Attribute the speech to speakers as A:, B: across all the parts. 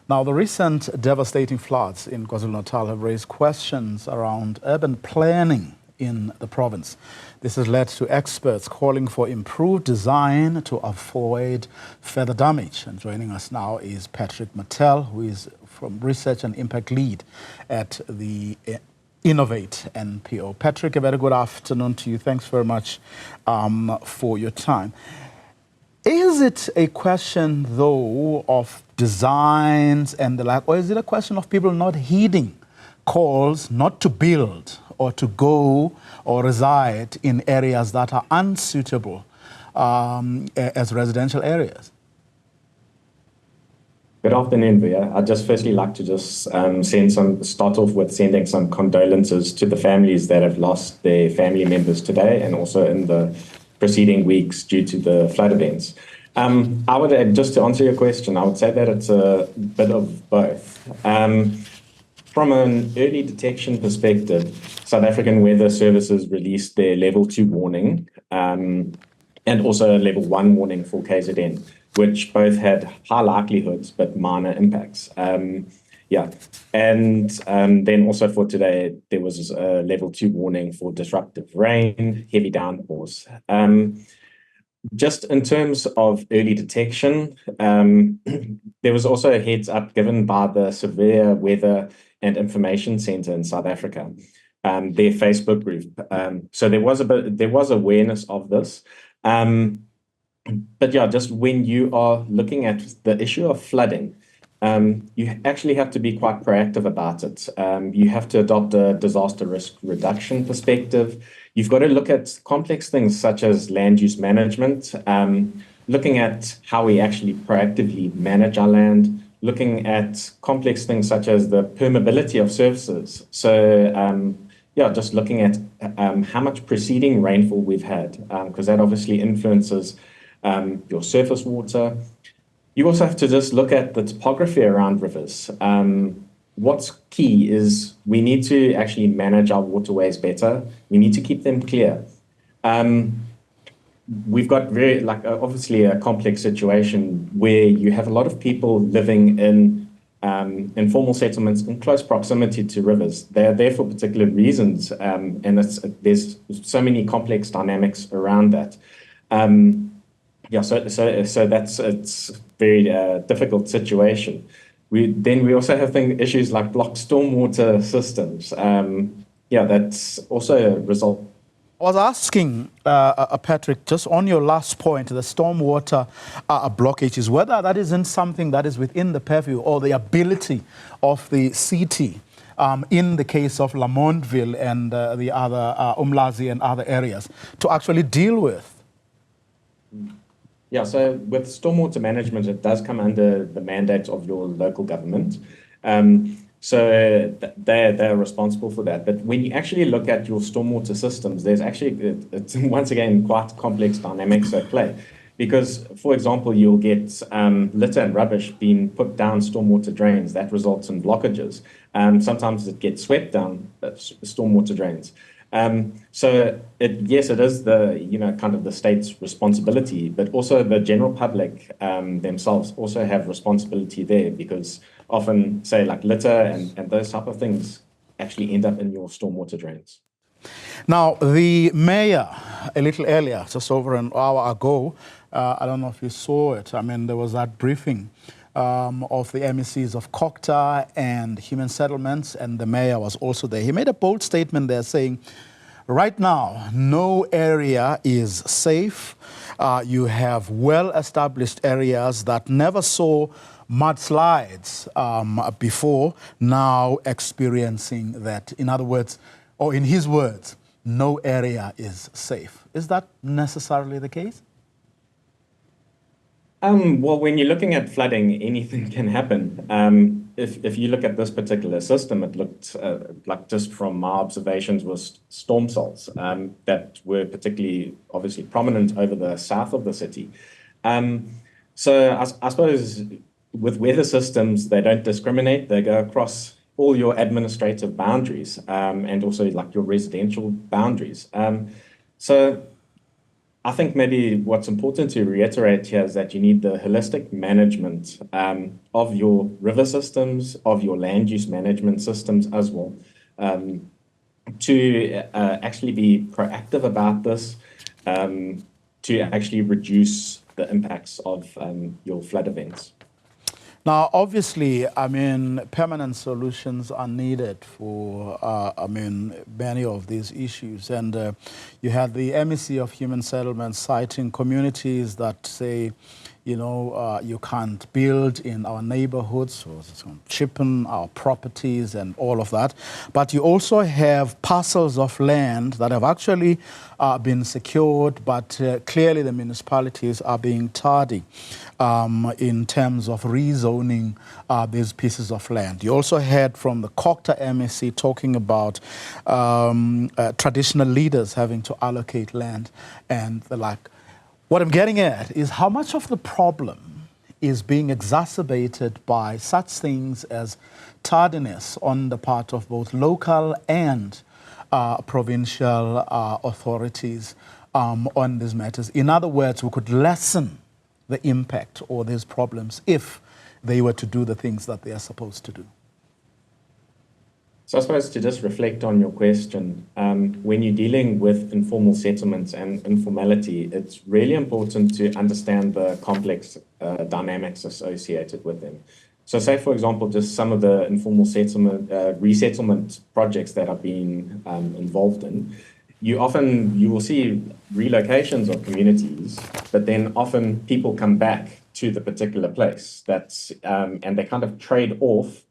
A: Now, the recent devastating floods in KwaZulu-Natal have raised questions around urban planning in the province. This has led to experts calling for improved design to avoid further damage. And joining us now is Patrick Martel, who is from Research and Impact Lead at the Innovate NPO. Patrick, a very good afternoon to you. Thanks very much for your time. Is it a question, though, of designs and the like, or is it a question of people not heeding calls not to build or to go or reside in areas that are unsuitable as residential areas?
B: Good afternoon, Via. I'd just firstly like to start off with sending some condolences to the families that have lost their family members today and also in the preceding weeks due to the flood events. I would, just to answer your question, I would say that it's a bit of both. From an early detection perspective, South African Weather Services released their level 2 warning and also a level 1 warning for KZN, which both had high likelihoods but minor impacts. And then also for today, there was a level 2 warning for disruptive rain, heavy downpours. Just in terms of early detection, there was also a heads up given by the Severe Weather and Information Centre in South Africa, their Facebook group. So there was awareness of this. But yeah, just when you are looking at the issue of flooding, you actually have to be quite proactive about it. You have to adopt a disaster risk reduction perspective. You've got to look at complex things such as land use management, looking at how we actually proactively manage our land, looking at complex things such as the permeability of surfaces. So just looking at how much preceding rainfall we've had, because that obviously influences your surface water. You also have to just look at the topography around rivers. What's key is we need to actually manage our waterways better. We need to keep them clear. We've got obviously a complex situation where you have a lot of people living in informal settlements in close proximity to rivers. They're there for particular reasons, and there's so many complex dynamics around that. So it's a very difficult situation. We also have issues like blocked stormwater systems. That's also a result.
A: I was asking, Patrick, just on your last point, the stormwater blockages, whether that isn't something that is within the purview or the ability of the city in the case of Lamontville and the other Umlazi and other areas to actually deal with.
B: Yeah, so with stormwater management, it does come under the mandate of your local government. So they're responsible for that. But when you actually look at your stormwater systems, there's actually, it's once again, quite complex dynamics at play. Because, for example, you'll get litter and rubbish being put down stormwater drains. That results in blockages. Sometimes it gets swept down stormwater drains. So yes, it is the kind of the state's responsibility, but also the general public themselves also have responsibility there, because often say like litter and those type of things actually end up in your stormwater drains.
A: Now, the mayor, a little earlier, just over an hour ago, I don't know if you saw it. I mean, there was that briefing of the MECs of Kokta and Human Settlements, and the mayor was also there. He made a bold statement there saying, right now, no area is safe. You have well-established areas that never saw mudslides before, now experiencing that. In other words, or in his words, no area is safe. Is that necessarily the case?
B: Well, when you're looking at flooding, anything can happen. If you look at this particular system, it looked like, just from my observations, was storm cells that were particularly obviously prominent over the south of the city. So I suppose with weather systems, they don't discriminate. They go across all your administrative boundaries and also like your residential boundaries. So I think maybe what's important to reiterate here is that you need the holistic management of your river systems, of your land use management systems as well, to actually be proactive about this, to actually reduce the impacts of your flood events.
A: Now, obviously, I mean, permanent solutions are needed for, I mean, many of these issues. And you had the MEC of Human Settlements citing communities that say, you know, you can't build in our neighborhoods, or chipping our properties and all of that. But you also have parcels of land that have actually been secured, but clearly the municipalities are being tardy in terms of rezoning these pieces of land. You also heard from the Cocta MEC talking about traditional leaders having to allocate land and the like. What I'm getting at is how much of the problem is being exacerbated by such things as tardiness on the part of both local and provincial authorities on these matters. In other words, we could lessen the impact or these problems if they were to do the things that they are supposed to do.
B: So I suppose to just reflect on your question, when you're dealing with informal settlements and informality, it's really important to understand the complex dynamics associated with them. So say, for example, just some of the informal settlement, resettlement projects that I've been involved in, you will see relocations of communities, but then often people come back to the particular place and they kind of trade off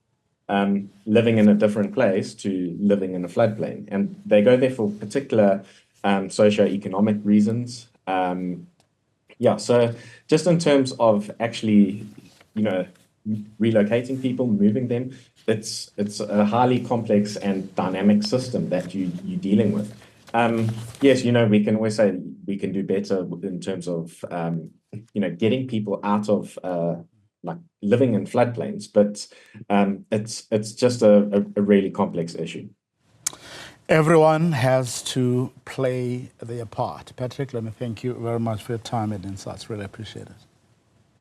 B: living in a different place to living in a floodplain. And they go there for particular socio-economic reasons. So just in terms of actually, you know, relocating people, moving them, it's a highly complex and dynamic system that you're dealing with. Yes, you know, we can always say we can do better in terms of, you know, getting people out of like living in floodplains, but it's just a really complex issue.
A: Everyone has to play their part. Patrick, let me thank you very much for your time and insights. Really appreciate it.